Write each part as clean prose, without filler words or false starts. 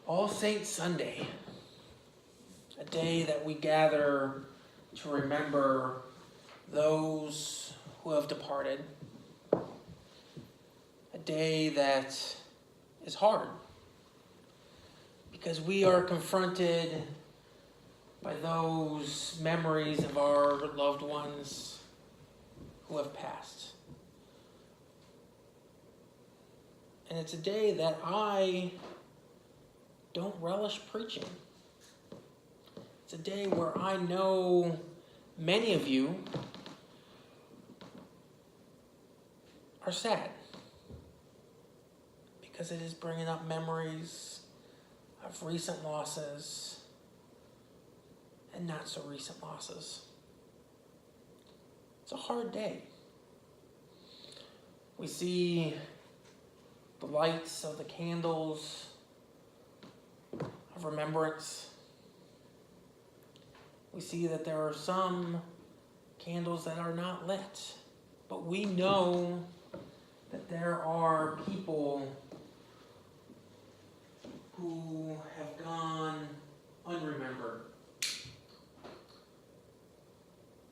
All Saints Sunday, a day that we gather to remember those who have departed, a day that is hard because we are confronted by those memories of our loved ones who have passed. And it's a day that I don't relish preaching. It's a day where I know many of you are sad because it is bringing up memories of recent losses and not so recent losses. It's a hard day. We see the lights of the candles of remembrance. We see that there are some candles that are not lit, but we know that there are people who have gone unremembered.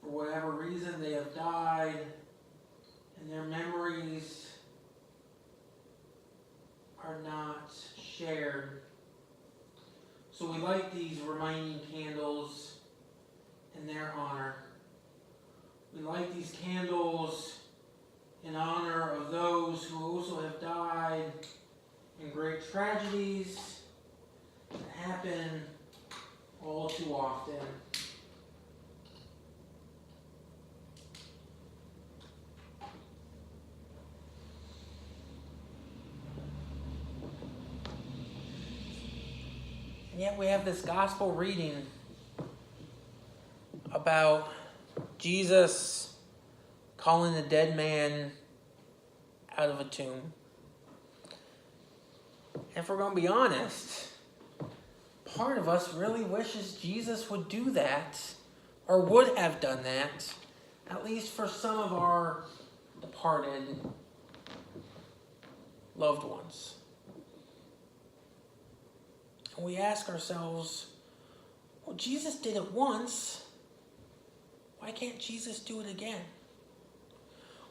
For whatever reason, they have died, and their memories are not shared. So we light these remaining candles in their honor. We light these candles in honor of those who also have died in great tragedies that happen all too often. And yet we have this gospel reading about Jesus calling a dead man out of a tomb. And if we're going to be honest, part of us really wishes Jesus would do that, or would have done that, at least for some of our departed loved ones. And we ask ourselves, well, Jesus did it once. Why can't Jesus do it again?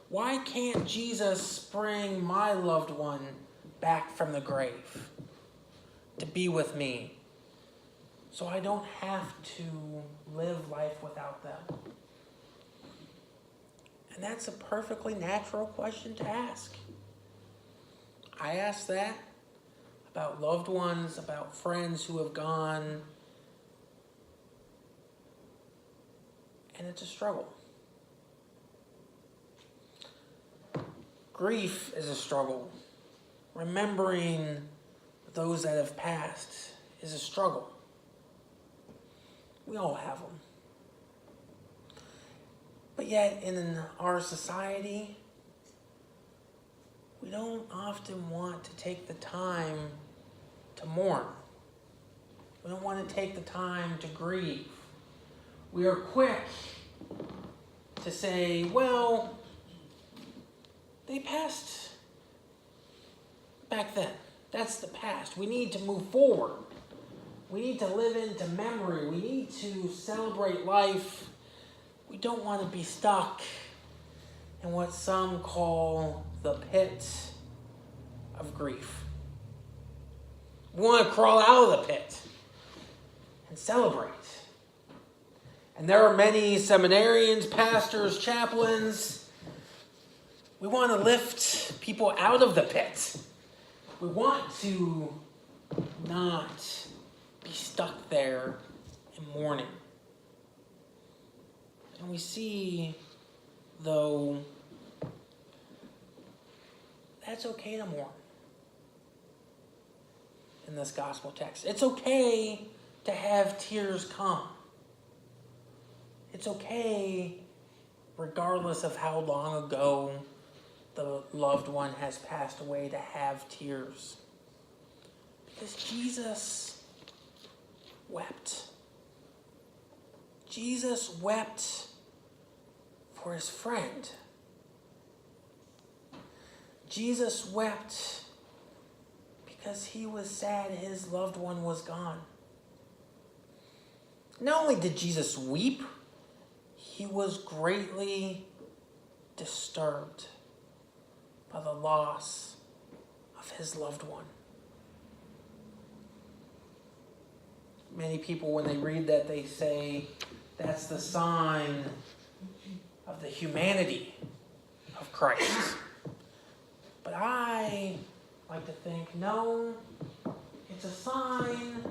Why can't Jesus bring my loved one back from the grave to be with me so I don't have to live life without them? And that's a perfectly natural question to ask. I ask that about loved ones, about friends who have gone. And it's a struggle. Grief is a struggle. Remembering those that have passed is a struggle. We all have them. But yet in our society, we don't often want to take the time to mourn. We don't want to take the time to grieve. We are quick to say, well, they passed back then. That's the past. We need to move forward. We need to live into memory. We need to celebrate life. We don't want to be stuck in what some call the pit of grief. We want to crawl out of the pit and celebrate. And there are many seminarians, pastors, chaplains. We want to lift people out of the pit. We want to not be stuck there in mourning. And we see, though, that's okay to mourn in this gospel text. It's okay to have tears come. It's okay, regardless of how long ago the loved one has passed away, to have tears. Because Jesus wept. Jesus wept for his friend. Jesus wept because he was sad his loved one was gone. Not only did Jesus weep, he was greatly disturbed by the loss of his loved one. Many people, when they read that, they say that's the sign of the humanity of Christ. But I like to think, no, it's a sign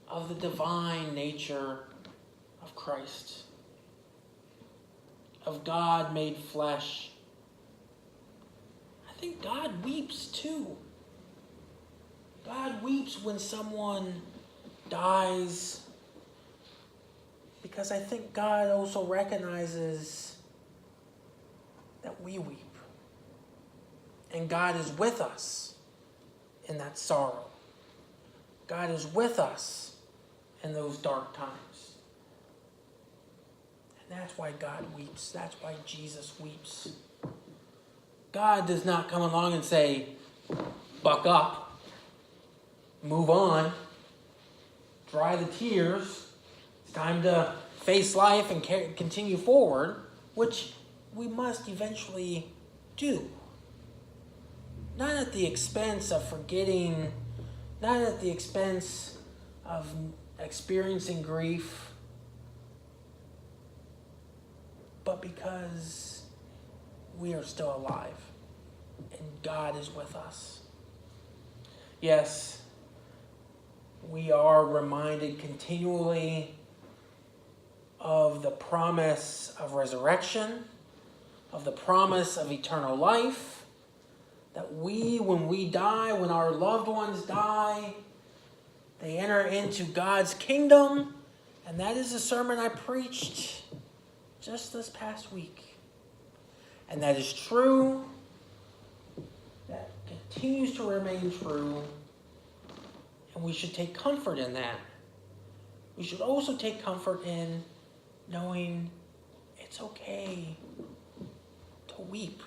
of the divine nature of Christ, of God made flesh. I think God weeps too. God weeps when someone dies, because I think God also recognizes that we weep. And God is with us in that sorrow. God is with us in those dark times. And that's why God weeps. That's why Jesus weeps. God does not come along and say, buck up, move on, dry the tears. It's time to face life and continue forward, which we must eventually do. Not at the expense of forgetting, not at the expense of experiencing grief, but because we are still alive and God is with us. Yes, we are reminded continually of the promise of resurrection, of the promise of eternal life, that when we die, when our loved ones die, they enter into God's kingdom. And that is a sermon I preached just this past week. And that is true. That continues to remain true. And we should take comfort in that. We should also take comfort in knowing it's okay to weep.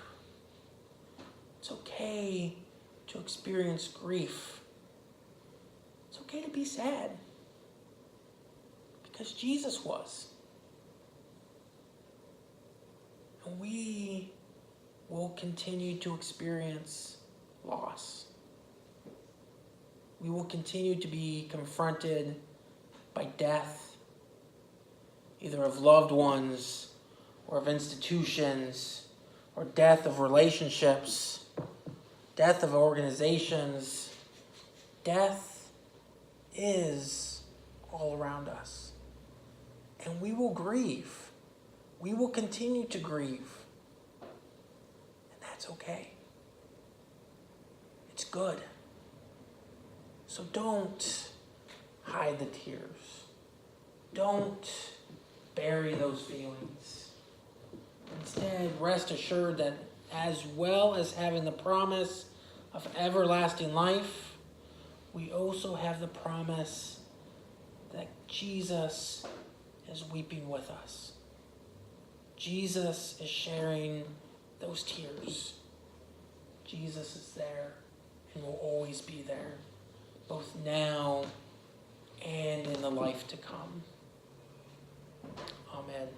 It's okay to experience grief. It's okay to be sad. Because Jesus was. And we will continue to experience loss. We will continue to be confronted by death, either of loved ones or of institutions, or death of relationships, death of organizations. Death is all around us. And we will grieve. We will continue to grieve. And that's okay. It's good. So don't hide the tears. Don't bury those feelings. Instead, rest assured that as well as having the promise of everlasting life, we also have the promise that Jesus is weeping with us. Jesus is sharing those tears. Jesus is there and will always be there, both now and in the life to come. Amen.